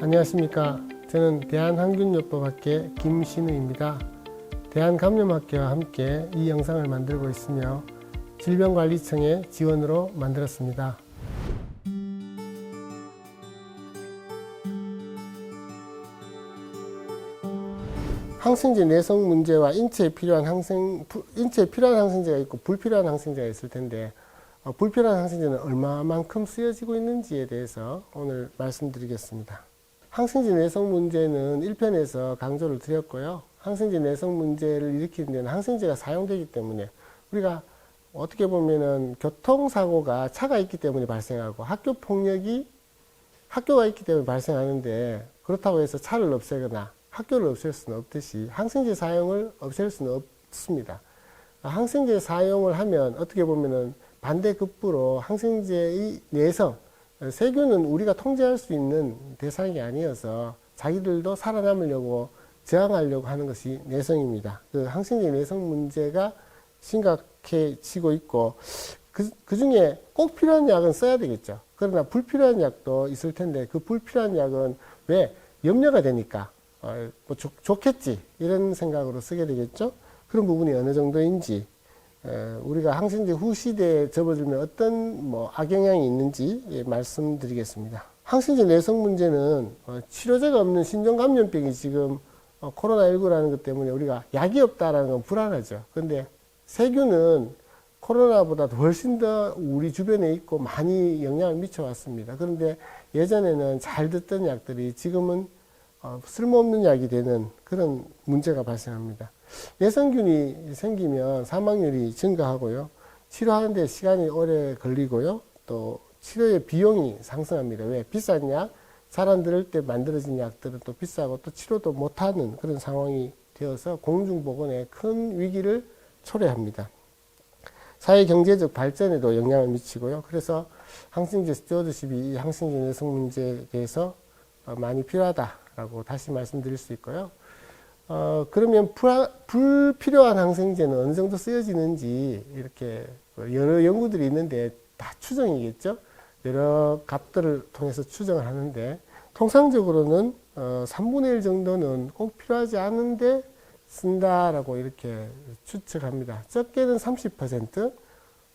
안녕하십니까. 저는 대한항균요법학회 김신우입니다. 대한감염학회와 함께 이 영상을 만들고 있으며 질병관리청의 지원으로 만들었습니다. 항생제 내성 문제와 인체에 필요한 항생제가 있고 불필요한 항생제가 있을 텐데, 불필요한 항생제는 얼마만큼 쓰여지고 있는지에 대해서 오늘 말씀드리겠습니다. 항생제 내성 문제는 1편에서 강조를 드렸고요. 항생제 내성 문제를 일으키는 데는 항생제가 사용되기 때문에, 우리가 어떻게 보면은 교통사고가 차가 있기 때문에 발생하고 학교가 있기 때문에 발생하는데, 그렇다고 해서 차를 없애거나 학교를 없앨 수는 없듯이 항생제 사용을 없앨 수는 없습니다. 항생제 사용을 하면 어떻게 보면은 반대급부로 항생제의 내성, 세균은 우리가 통제할 수 있는 대상이 아니어서 자기들도 살아남으려고 저항하려고 하는 것이 내성입니다. 그 항생제 내성 문제가 심각해지고 있고, 그 중에 꼭 필요한 약은 써야 되겠죠. 그러나 불필요한 약도 있을 텐데, 그 불필요한 약은 왜? 염려가 되니까 좋겠지 이런 생각으로 쓰게 되겠죠. 그런 부분이 어느 정도인지, 우리가 항생제 후 시대에 접어들면 어떤 악영향이 있는지 말씀드리겠습니다. 항생제 내성 문제는 치료제가 없는 신종감염병이 지금 코로나19라는 것 때문에 우리가 약이 없다라는 건 불안하죠. 그런데 세균은 코로나보다 훨씬 더 우리 주변에 있고 많이 영향을 미쳐왔습니다. 그런데 예전에는 잘 듣던 약들이 지금은 쓸모없는 약이 되는 그런 문제가 발생합니다. 내성균이 생기면 사망률이 증가하고요. 치료하는 데 시간이 오래 걸리고요. 또 치료의 비용이 상승합니다. 왜? 비싼 약, 잘 안 들을 때 만들어진 약들은 또 비싸고 또 치료도 못하는 그런 상황이 되어서 공중보건에 큰 위기를 초래합니다. 사회경제적 발전에도 영향을 미치고요. 그래서 항생제 스튜어드십이 이 항생제 내성 문제에 대해서 많이 필요하다라고 다시 말씀드릴 수 있고요. 그러면 불필요한 항생제는 어느 정도 쓰여지는지 이렇게 여러 연구들이 있는데 다 추정이겠죠. 여러 값들을 통해서 추정을 하는데, 통상적으로는 3분의 1 정도는 꼭 필요하지 않은데 쓴다라고 이렇게 추측합니다. 적게는 30%,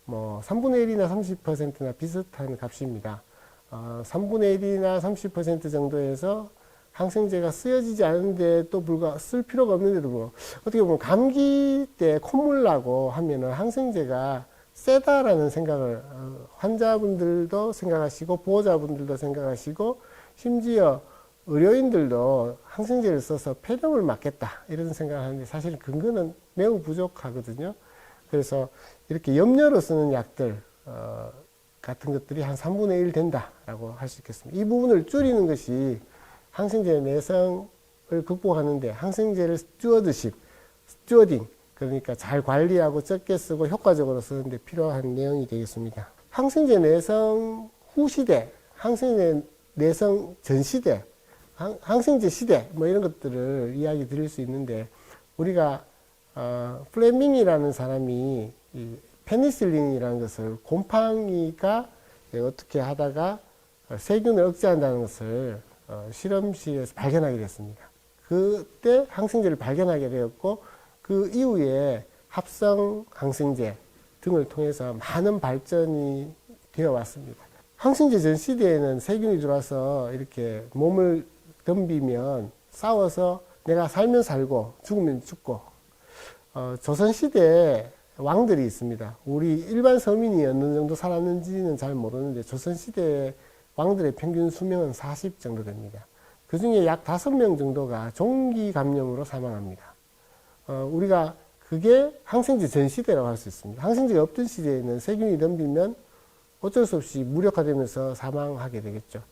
3분의 1이나 30%나 비슷한 값입니다. 3분의 1이나 30% 정도에서 항생제가 쓰여지지 않은데 또 쓸 필요가 없는데도 어떻게 보면 감기 때 콧물 나고 하면은 항생제가 세다라는 생각을 환자분들도 생각하시고 보호자분들도 생각하시고 심지어 의료인들도 항생제를 써서 폐렴을 막겠다 이런 생각을 하는데, 사실 근거는 매우 부족하거든요. 그래서 이렇게 염려로 쓰는 약들 같은 것들이 한 3분의 1 된다라고 할 수 있겠습니다. 이 부분을 줄이는 것이 항생제 내성을 극복하는데 항생제를 스튜어딩, 그러니까 잘 관리하고 적게 쓰고 효과적으로 쓰는데 필요한 내용이 되겠습니다. 항생제 내성 후 시대, 항생제 내성 전 시대, 항생제 시대 이런 것들을 이야기 드릴 수 있는데, 우리가 플레밍이라는 사람이 이 페니실린이라는 것을 곰팡이가 어떻게 하다가 세균을 억제한다는 것을 실험실에서 발견하게 됐습니다. 그때 항생제를 발견하게 되었고, 그 이후에 합성 항생제 등을 통해서 많은 발전이 되어 왔습니다. 항생제 전 시대에는 세균이 들어와서 이렇게 몸을 덤비면 싸워서 내가 살면 살고 죽으면 죽고, 조선시대에 왕들이 있습니다. 우리 일반 서민이 어느 정도 살았는지는 잘 모르는데, 조선시대에 왕들의 평균 수명은 40 정도 됩니다. 그 중에 약 5명 정도가 종기 감염으로 사망합니다. 우리가 그게 항생제 전 시대라고 할 수 있습니다. 항생제가 없던 시대에는 세균이 덤비면 어쩔 수 없이 무력화되면서 사망하게 되겠죠.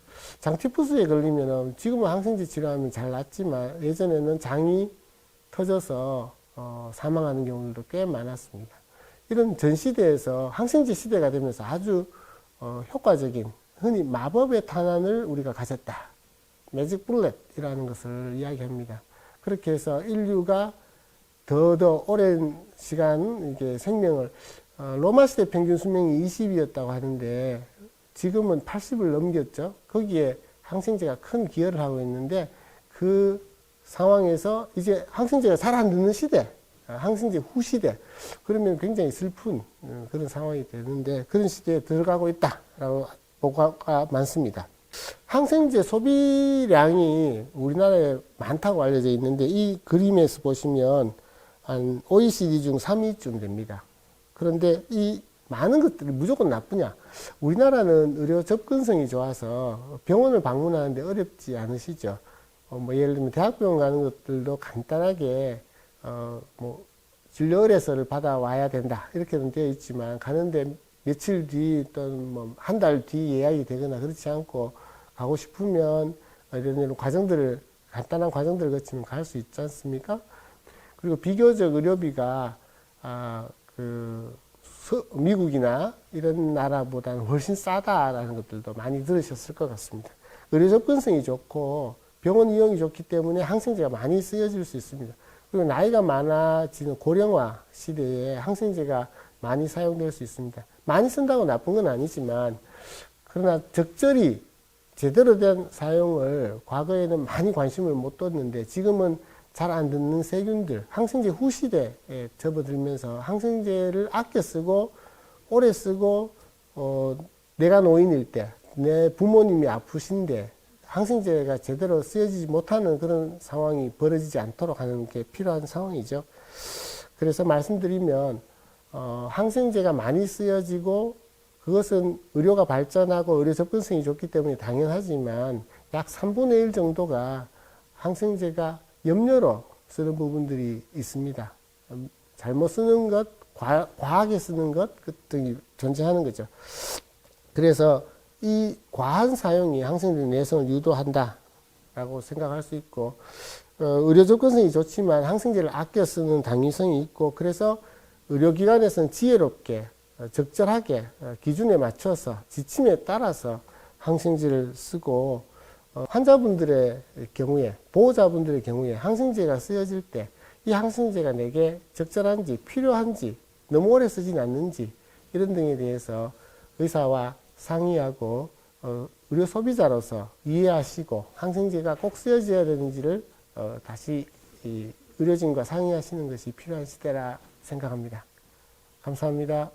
장티푸스에 걸리면 지금은 항생제 치료하면 잘 낫지만 예전에는 장이 터져서 사망하는 경우들도 꽤 많았습니다. 이런 전 시대에서 항생제 시대가 되면서 아주 효과적인, 흔히 마법의 탄환을 우리가 가졌다, 매직 불렛이라는 것을 이야기합니다. 그렇게 해서 인류가 더 오랜 시간 이게 생명을, 로마 시대 평균 수명이 20이었다고 하는데 지금은 80을 넘겼죠. 거기에 항생제가 큰 기여를 하고 있는데 그 상황에서 이제 항생제가 잘 안 듣는 시대, 항생제 후 시대, 그러면 굉장히 슬픈 그런 상황이 되는데 그런 시대에 들어가고 있다라고 보고가 많습니다. 항생제 소비량이 우리나라에 많다고 알려져 있는데 이 그림에서 보시면 한 OECD 중 3위쯤 됩니다. 그런데 이 많은 것들이 무조건 나쁘냐? 우리나라는 의료 접근성이 좋아서 병원을 방문하는데 어렵지 않으시죠? 뭐 예를 들면 대학병원 가는 것들도 간단하게 뭐 진료 의뢰서를 받아와야 된다 이렇게는 되어 있지만 가는데 며칠 뒤 또는 뭐 한 달 뒤 예약이 되거나 그렇지 않고 가고 싶으면 이런 과정들을 간단한 과정들을 거치면 갈 수 있지 않습니까? 그리고 비교적 의료비가 미국이나 이런 나라보다는 훨씬 싸다라는 것들도 많이 들으셨을 것 같습니다. 의료 접근성이 좋고 병원 이용이 좋기 때문에 항생제가 많이 쓰여질 수 있습니다. 그리고 나이가 많아지는 고령화 시대에 항생제가 많이 사용될 수 있습니다. 많이 쓴다고 나쁜 건 아니지만 그러나 적절히 제대로 된 사용을 과거에는 많이 관심을 못 뒀는데 지금은 잘 안 듣는 세균들, 항생제 후 시대에 접어들면서 항생제를 아껴 쓰고 오래 쓰고 내가 노인일 때, 내 부모님이 아프신데 항생제가 제대로 쓰여지지 못하는 그런 상황이 벌어지지 않도록 하는 게 필요한 상황이죠. 그래서 말씀드리면 항생제가 많이 쓰여지고 그것은 의료가 발전하고 의료 접근성이 좋기 때문에 당연하지만 약 3분의 1 정도가 항생제가 염료로 쓰는 부분들이 있습니다. 잘못 쓰는 것, 과하게 쓰는 것 등이 존재하는 거죠. 그래서 이 과한 사용이 항생제 내성을 유도한다라고 생각할 수 있고 의료 접근성이 좋지만 항생제를 아껴 쓰는 당위성이 있고 그래서 의료기관에서는 지혜롭게 적절하게 기준에 맞춰서 지침에 따라서 항생제를 쓰고 환자분들의 경우에 보호자분들의 경우에 항생제가 쓰여질 때 이 항생제가 내게 적절한지 필요한지 너무 오래 쓰진 않는지 이런 등에 대해서 의사와 상의하고 의료 소비자로서 이해하시고 항생제가 꼭 쓰여져야 되는지를 다시 의료진과 상의하시는 것이 필요한 시대라 생각합니다. 감사합니다.